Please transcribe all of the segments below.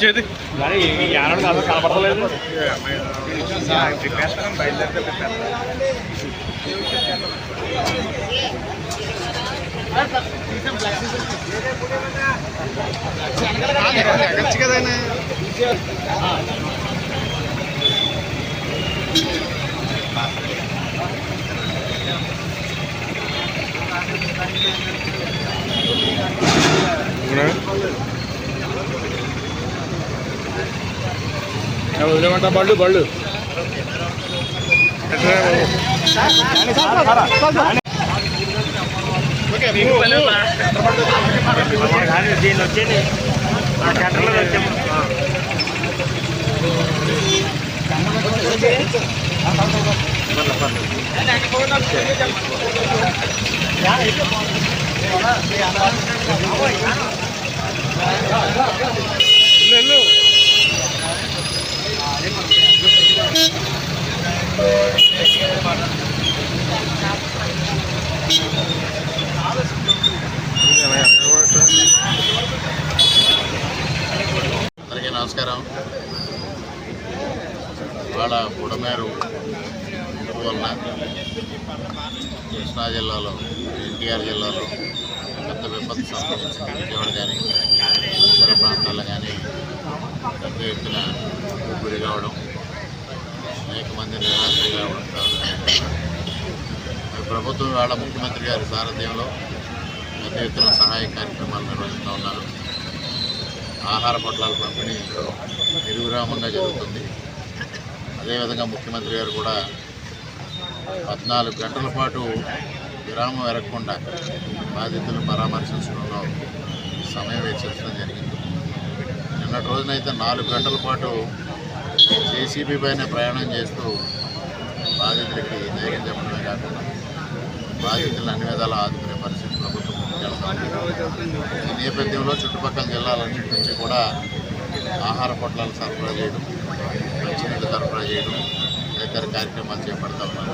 చేతి కనపడలేదు ఎగచ్చు కదా వదిలేమంటా బళ్ళు బళ్ళు దీన్ని వచ్చేది సెంటర్లో వచ్చాము అందరికీ నమస్కారం. ఇవాళ బుడమేరు వలన కృష్ణా జిల్లాలో ఎన్టీఆర్ జిల్లాలో పెద్ద విపత్తు సంభవించింది. విజయవాడ కానీ పరిసర ప్రాంతాల్లో కానీ పెద్ద ఎత్తున గురి కావడం, అనేక మంది నిరాశ కావడం ప్రభుత్వం ఇవాళ ముఖ్యమంత్రి గారి సారథ్యంలో పెద్ద ఎత్తున సహాయ కార్యక్రమాలు నిర్వహిస్తూ ఉన్నారు. ఆహార పొట్లాల పంపిణీ నిర్విరామంగా జరుగుతుంది. అదేవిధంగా ముఖ్యమంత్రి గారు కూడా 14 గంటల పాటు విరామం ఎరగకుండా బాధితులను పరామర్శించడంలో సమయం వెచ్చించడం జరిగింది. నిన్నటి రోజునైతే 4 గంటల పాటు జేసీబీ పైన ప్రయాణం చేస్తూ బాధితులకి ధైర్యం చెప్పడమే కాకుండా బాధితులను అన్ని విధాలు ఆదుకునే పరిస్థితి ప్రభుత్వం ముందుకెళ్తుంది. ఈ నేపథ్యంలో చుట్టుపక్కల జిల్లాలన్నింటి నుంచి కూడా ఆహార పొట్లాలు సరఫరా చేయడం, మంచినీళ్ళు సరఫరా చేయడం తదితర కార్యక్రమాలు చేపడతా ఉన్నారు.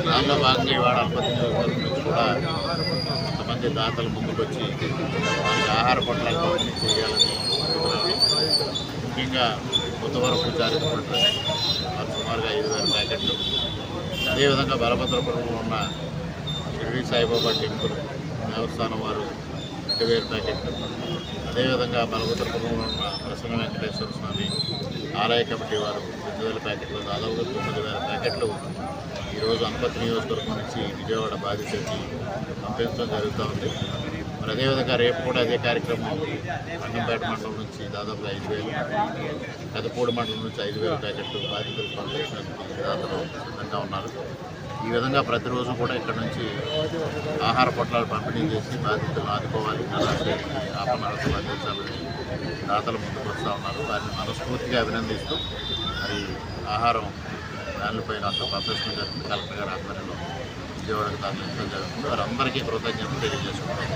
దానిలో భాగంగా ఇవాళ అల్పతి నియోజకవర్గం నుంచి కూడా కొంతమంది దాతలు ముందుకొచ్చి వారికి ఆహార పొట్లాలు పంపిణీ చేయాలని కోరుతున్నారు. ముఖ్యంగా కొత్తవరపు చారిటబుల్ ట్రస్ట్ వారు సుమారుగా 5,000 ప్యాకెట్లు, అదేవిధంగా బలభద్రపురంలో ఉన్న షిరిడి సాయిబాబా టెంపుల్ దేవస్థానం వారు 20,000 ప్యాకెట్లు, అదేవిధంగా బలభద్రపురంలో ఉన్న ప్రసన్న వెంకటేశ్వర స్వామి ఆలయ కమిటీ వారు 2,000 ప్యాకెట్లు, దాదాపుగా 9,000 ప్యాకెట్లు ఈరోజు అనపర్తి నియోజకవర్గం నుంచి విజయవాడ బాధితులకి పంపించడం జరుగుతూ ఉంది. మరి అదేవిధంగా రేపు కూడా అదే కార్యక్రమం అన్నంపేట మండలం నుంచి దాదాపుగా 5,000, పెదపూడి మండలం నుంచి 5,000 ప్యాకెట్లు బాధితులకు పంపించడానికి దాదాపు సిద్ధంగా ఉన్నారు. ఈ విధంగా ప్రతిరోజు కూడా ఇక్కడ నుంచి ఆహార పొట్లాలు పంపిణీ చేసి బాధితులను ఆదుకోవాలి, ఆపనరసలు అందించాలని దాతలు ముందుకు వస్తూ ఉన్నారు. వారిని మనస్ఫూర్తిగా అభినందిస్తూ మరి ఆహారం దానిపైన అసలు పంపించడం జరుగుతుంది. కలెక్టర్ గారి ఆధ్వర్యంలో విజయవాడకు తరలించడం జరుగుతుంది. వారందరికీ కృతజ్ఞతలు తెలియజేసుకుంటారు.